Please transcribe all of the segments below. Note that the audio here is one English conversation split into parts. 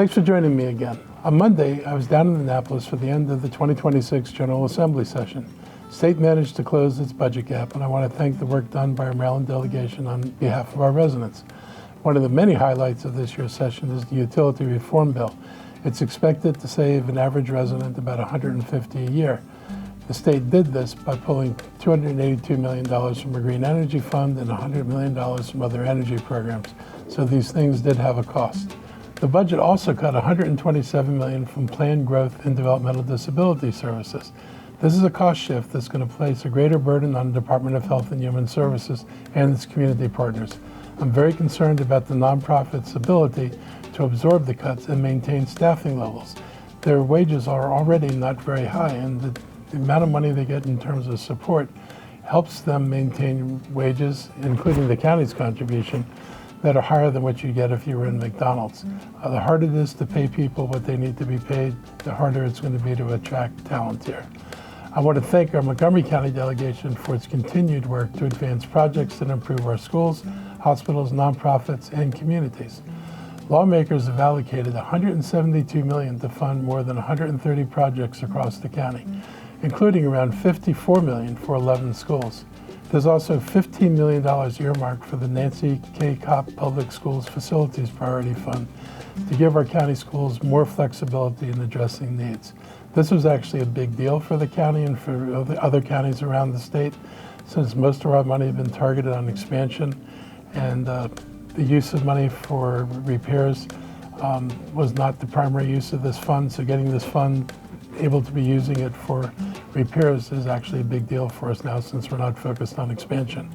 Thanks for joining me again. On Monday, I was down in Annapolis for the end of the 2026 General Assembly session. State managed to close its budget gap, and I want to thank the work done by our Maryland delegation on behalf of our residents. One of the many highlights of this year's session is the utility reform bill. It's expected to save an average resident about $150 a year. The state did this by pulling $282 million from a green energy fund and $100 million from other energy programs. So these things did have a cost. The budget also cut $127 million from planned growth in developmental disability services. This is a cost shift that's going to place a greater burden on the Department of Health and Human Services and its community partners. I'm very concerned about the nonprofits' ability to absorb the cuts and maintain staffing levels. Their wages are already not very high, and the amount of money they get in terms of support helps them maintain wages, including the county's contribution, that are higher than what you get if you were in McDonald's. The harder it is to pay people what they need to be paid, the harder it's going to be to attract talent here. I want to thank our Montgomery County delegation for its continued work to advance projects that improve our schools, hospitals, nonprofits, and communities. Lawmakers have allocated $172 million to fund more than 130 projects across the county, including around $54 million for 11 schools. There's also $15 million earmarked for the Nancy K. Kopp Public Schools Facilities Priority Fund to give our county schools more flexibility in addressing needs. This was actually a big deal for the county and for the other counties around the state, since most of our money had been targeted on expansion, and the use of money for repairs was not the primary use of this fund. So getting this fund able to be using it for repairs is actually a big deal for us now, since we're not focused on expansion.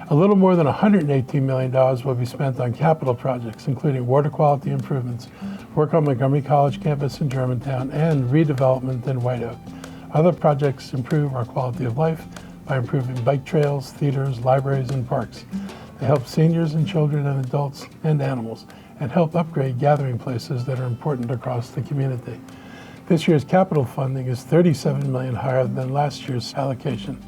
A little more than $118 million will be spent on capital projects, including water quality improvements, work on Montgomery College campus in Germantown, and redevelopment in White Oak. Other projects improve our quality of life by improving bike trails, theaters, libraries, and parks. They help seniors and children and adults and animals, and help upgrade gathering places that are important across the community. This year's capital funding is $37 million higher than last year's allocation.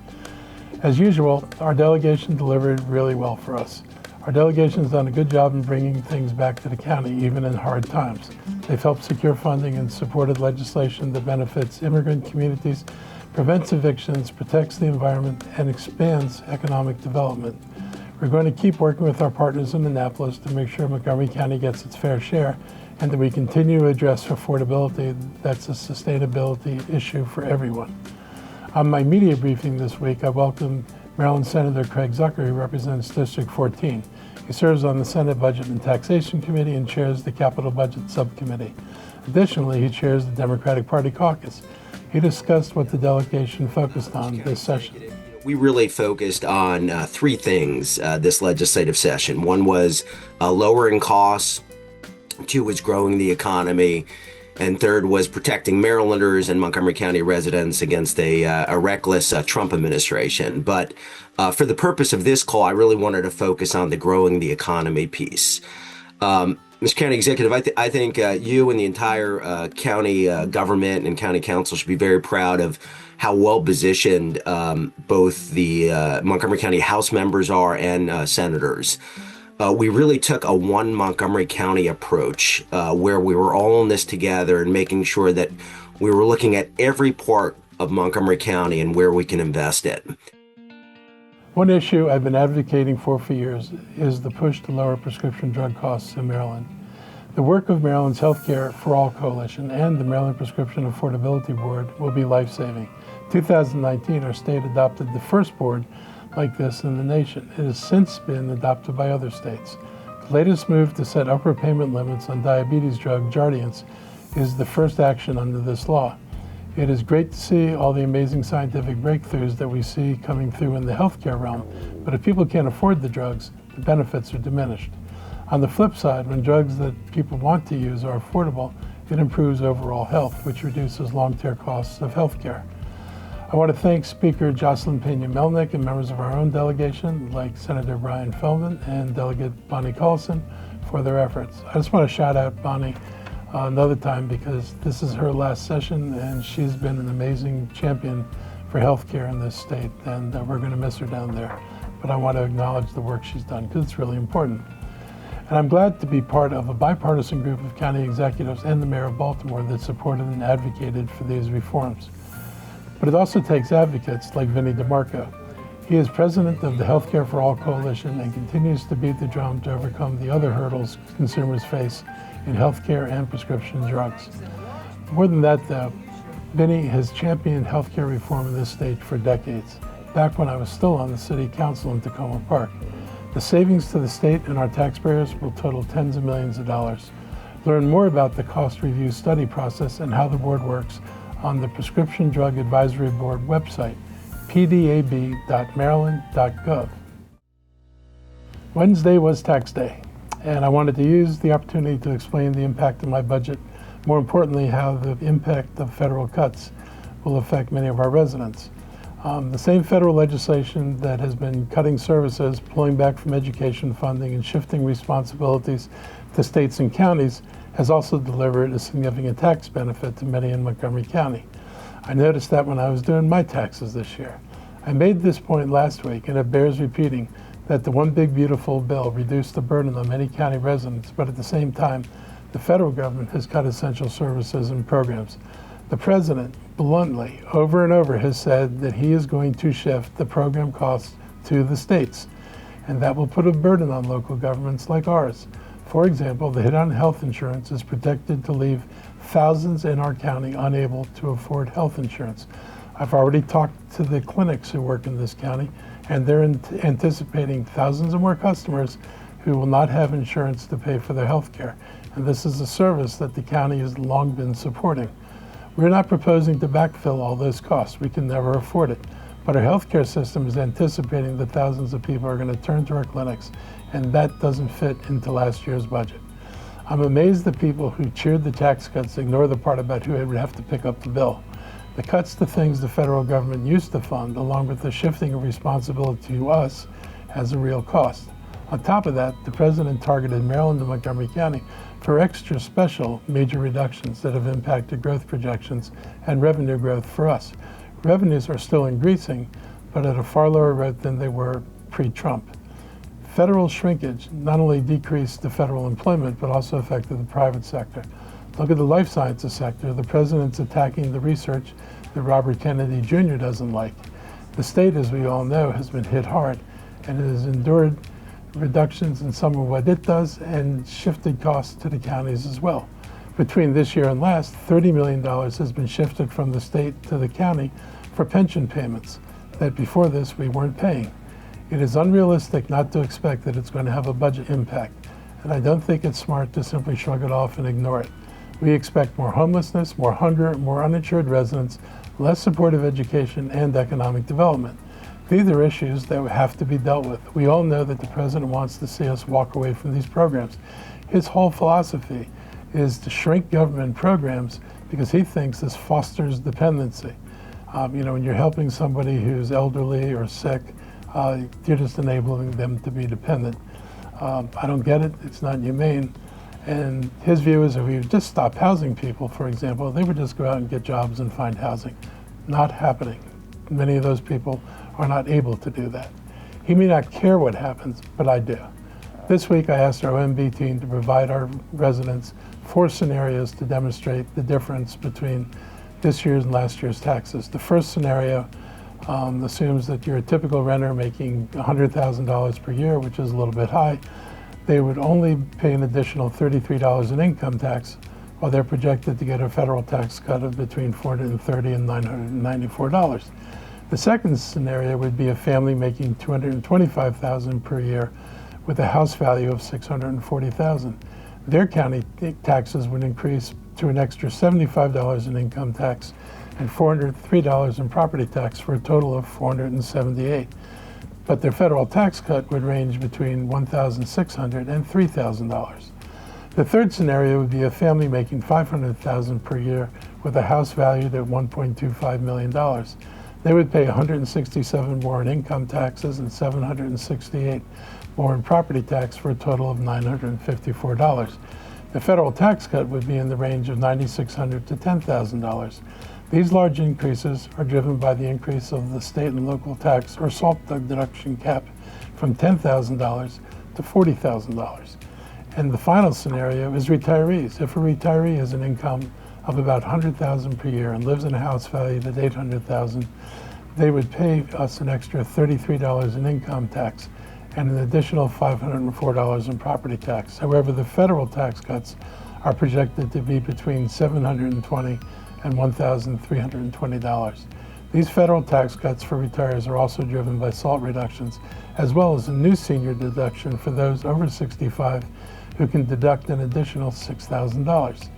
As usual, our delegation delivered really well for us. Our delegation has done a good job in bringing things back to the county, even in hard times. They've helped secure funding and supported legislation that benefits immigrant communities, prevents evictions, protects the environment, and expands economic development. We're going to keep working with our partners in Annapolis to make sure Montgomery County gets its fair share, and that we continue to address affordability. That's a sustainability issue for everyone. On my media briefing this week, I welcomed Maryland Senator Craig Zucker, who represents District 14. He serves on the Senate Budget and Taxation Committee and chairs the Capital Budget Subcommittee. Additionally, he chairs the Democratic Party caucus. He discussed what the delegation focused on this session. We really focused on three things this legislative session. One was lowering costs, two was growing the economy, and third was protecting Marylanders and Montgomery County residents against a reckless Trump administration. But for the purpose of this call, I really wanted to focus on the growing the economy piece. Mr. County Executive, I think you and the entire county government and county council should be very proud of how well positioned both the Montgomery County House members are and senators. We really took a one Montgomery County approach where we were all in this together and making sure that we were looking at every part of Montgomery County and where we can invest it. One issue I've been advocating for years is the push to lower prescription drug costs in Maryland. The work of Maryland's Healthcare for All Coalition and the Maryland Prescription Affordability Board will be life-saving. 2019, our state adopted the first board like this in the nation. It has since been adopted by other states. The latest move to set upper payment limits on diabetes drug Jardiance is the first action under this law. It is great to see all the amazing scientific breakthroughs that we see coming through in the healthcare realm, but if people can't afford the drugs, the benefits are diminished. On the flip side, when drugs that people want to use are affordable, it improves overall health, which reduces long-term costs of healthcare. I want to thank Speaker Jocelyn Pena-Melnick and members of our own delegation, like Senator Brian Feldman and Delegate Bonnie Carlson, for their efforts. I just want to shout out Bonnie another time because this is her last session and she's been an amazing champion for healthcare in this state, and we're going to miss her down there. But I want to acknowledge the work she's done because it's really important. And I'm glad to be part of a bipartisan group of county executives and the mayor of Baltimore that supported and advocated for these reforms. But it also takes advocates like Vinnie DeMarco. He is president of the Healthcare for All Coalition and continues to beat the drum to overcome the other hurdles consumers face in healthcare and prescription drugs. More than that, though, Vinnie has championed healthcare reform in this state for decades, back when I was still on the city council in Tacoma Park. The savings to the state and our taxpayers will total tens of millions of dollars. Learn more about the cost review study process and how the board works on the Prescription Drug Advisory Board website, pdab.maryland.gov. Wednesday was tax day, and I wanted to use the opportunity to explain the impact of my budget, more importantly, how the impact of federal cuts will affect many of our residents. The same federal legislation that has been cutting services, pulling back from education funding, and shifting responsibilities to states and counties has also delivered a significant tax benefit to many in Montgomery County. I noticed that when I was doing my taxes this year. I made this point last week, and it bears repeating, that the One Big Beautiful bill reduced the burden on many county residents, but at the same time, the federal government has cut essential services and programs. The president, bluntly, over and over, has said that he is going to shift the program costs to the states, and that will put a burden on local governments like ours. For example, the hit on health insurance is projected to leave thousands in our county unable to afford health insurance. I've already talked to the clinics who work in this county, and they're anticipating thousands of more customers who will not have insurance to pay for their health care. And this is a service that the county has long been supporting. We're not proposing to backfill all those costs. We can never afford it. But our healthcare system is anticipating that thousands of people are going to turn to our clinics, and that doesn't fit into last year's budget. I'm amazed that people who cheered the tax cuts ignore the part about who would have to pick up the bill. The cuts to things the federal government used to fund, along with the shifting of responsibility to us, has a real cost. On top of that, the president targeted Maryland and Montgomery County for extra special major reductions that have impacted growth projections and revenue growth for us. Revenues are still increasing, but at a far lower rate than they were pre-Trump. Federal shrinkage not only decreased the federal employment, but also affected the private sector. Look at the life sciences sector. The president's attacking the research that Robert Kennedy Jr. doesn't like. The state, as we all know, has been hit hard, and it has endured reductions in some of what it does and shifted costs to the counties as well. Between this year and last, $30 million has been shifted from the state to the county for pension payments that before this we weren't paying. It is unrealistic not to expect that it's going to have a budget impact, and I don't think it's smart to simply shrug it off and ignore it. We expect more homelessness, more hunger, more uninsured residents, less supportive education, and economic development. These are issues that have to be dealt with. We all know that the president wants to see us walk away from these programs. His whole philosophy is to shrink government programs because he thinks this fosters dependency. When you're helping somebody who's elderly or sick, you're just enabling them to be dependent. I don't get it. It's not humane. And his view is if we just stop housing people, for example, they would just go out and get jobs and find housing. Not happening. Many of those people are not able to do that. He may not care what happens, but I do. This week I asked our OMB team to provide our residents 4 scenarios to demonstrate the difference between this year's and last year's taxes. The first scenario assumes that you're a typical renter making $100,000 per year, which is a little bit high. They would only pay an additional $33 in income tax, while they're projected to get a federal tax cut of between $430 and $994. The second scenario would be a family making $225,000 per year with a house value of $640,000. Their county taxes would increase to an extra $75 in income tax and $403 in property tax for a total of $478. But their federal tax cut would range between $1,600 and $3,000. The third scenario would be a family making $500,000 per year with a house valued at $1.25 million. They would pay $167 more in income taxes and $768 more in property tax for a total of $954. The federal tax cut would be in the range of $9,600 to $10,000. These large increases are driven by the increase of the state and local tax or SALT deduction cap from $10,000 to $40,000. And the final scenario is retirees. If a retiree has an income of about $100,000 per year and lives in a house valued at $800,000, they would pay us an extra $33 in income tax and an additional $504 in property tax. However, the federal tax cuts are projected to be between $720 and $1,320. These federal tax cuts for retirees are also driven by SALT reductions, as well as a new senior deduction for those over 65 who can deduct an additional $6,000.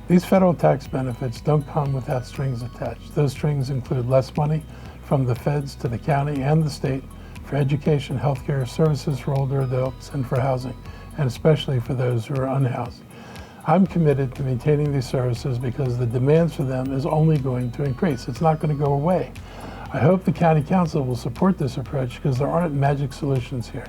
These federal tax benefits don't come without strings attached. Those strings include less money from the feds to the county and the state for education, healthcare, services for older adults, and for housing, and especially for those who are unhoused. I'm committed to maintaining these services because the demands for them is only going to increase. It's not going to go away. I hope the County Council will support this approach because there aren't magic solutions here.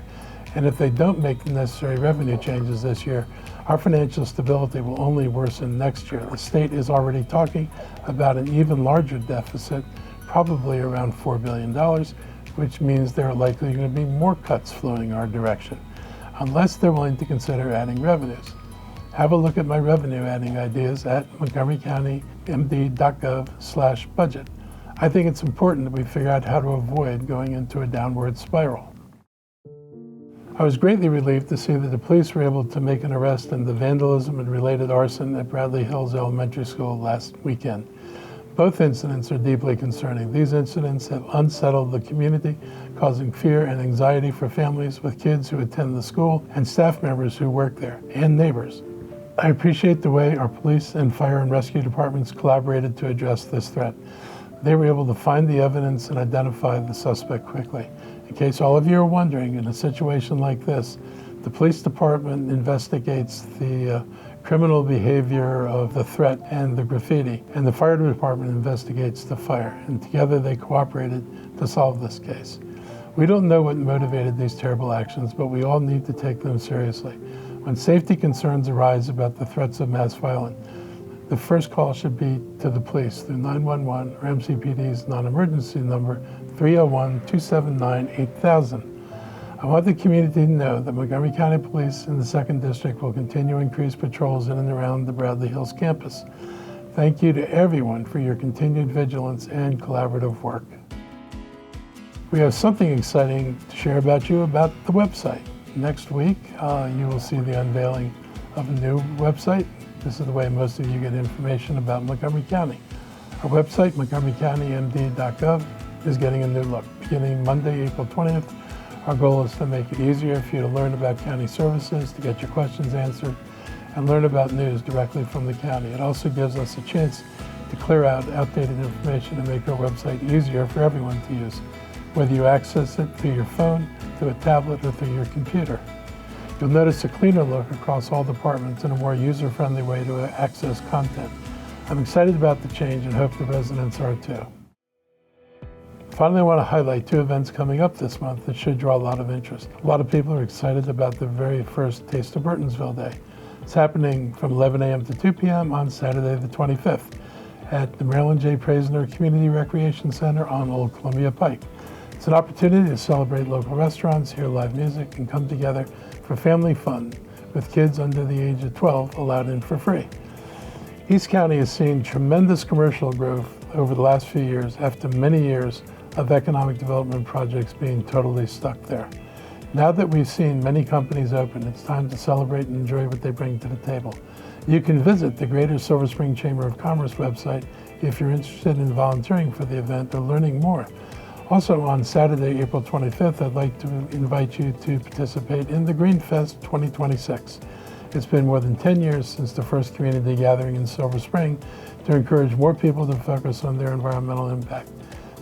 And if they don't make the necessary revenue changes this year, our financial stability will only worsen next year. The state is already talking about an even larger deficit, probably around $4 billion, which means there are likely going to be more cuts flowing our direction, unless they're willing to consider adding revenues. Have a look at my revenue adding ideas at montgomerycountymd.gov/budget. I think it's important that we figure out how to avoid going into a downward spiral. I was greatly relieved to see that the police were able to make an arrest in the vandalism and related arson at Bradley Hills Elementary School last weekend. Both incidents are deeply concerning. These incidents have unsettled the community, causing fear and anxiety for families with kids who attend the school and staff members who work there, and neighbors. I appreciate the way our police and fire and rescue departments collaborated to address this threat. They were able to find the evidence and identify the suspect quickly. In case all of you are wondering, in a situation like this, the police department investigates the criminal behavior of the threat and the graffiti, and the fire department investigates the fire, and together they cooperated to solve this case. We don't know what motivated these terrible actions, but we all need to take them seriously. When safety concerns arise about the threats of mass violence, the first call should be to the police through 911 or MCPD's non-emergency number 301-279-8000. I want the community to know that Montgomery County Police in the 2nd District will continue to increase patrols in and around the Bradley Hills campus. Thank you to everyone for your continued vigilance and collaborative work. We have something exciting to share about the website. Next week, you will see the unveiling of a new website. This is the way most of you get information about Montgomery County. Our website, montgomerycountymd.gov, is getting a new look. Beginning Monday, April 20th, our goal is to make it easier for you to learn about county services, to get your questions answered, and learn about news directly from the county. It also gives us a chance to clear out outdated information and make our website easier for everyone to use, whether you access it through your phone, through a tablet, or through your computer. You'll notice a cleaner look across all departments and a more user-friendly way to access content. I'm excited about the change and hope the residents are too. Finally, I want to highlight 2 events coming up this month that should draw a lot of interest. A lot of people are excited about the very first Taste of Burtonsville Day. It's happening from 11 a.m. to 2 p.m. on Saturday the 25th at the Marilyn J. Praisner Community Recreation Center on Old Columbia Pike. It's an opportunity to celebrate local restaurants, hear live music, and come together for family fun, with kids under the age of 12 allowed in for free. East County has seen tremendous commercial growth over the last few years after many years of economic development projects being totally stuck there. Now that we've seen many companies open, it's time to celebrate and enjoy what they bring to the table. You can visit the Greater Silver Spring Chamber of Commerce website if you're interested in volunteering for the event or learning more. Also on Saturday, April 25th, I'd like to invite you to participate in the Green Fest 2026. It's been more than 10 years since the first community gathering in Silver Spring to encourage more people to focus on their environmental impact.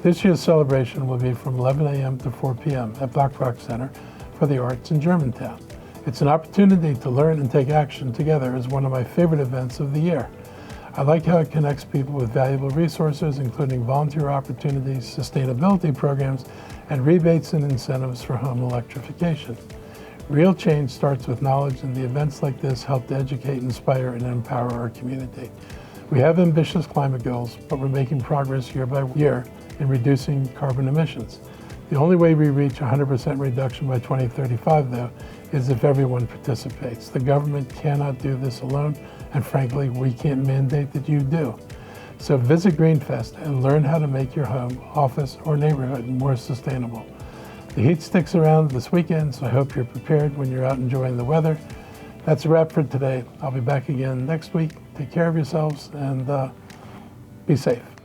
This year's celebration will be from 11 a.m. to 4 p.m. at Blackhawk Center for the Arts in Germantown. It's an opportunity to learn and take action together as one of my favorite events of the year. I like how it connects people with valuable resources, including volunteer opportunities, sustainability programs, and rebates and incentives for home electrification. Real change starts with knowledge, and the events like this help to educate, inspire, and empower our community. We have ambitious climate goals, but we're making progress year by year in reducing carbon emissions. The only way we reach 100% reduction by 2035, though, is if everyone participates. The government cannot do this alone, and frankly, we can't mandate that you do. So visit Greenfest and learn how to make your home, office, or neighborhood more sustainable. The heat sticks around this weekend, so I hope you're prepared when you're out enjoying the weather. That's a wrap for today. I'll be back again next week. Take care of yourselves and be safe.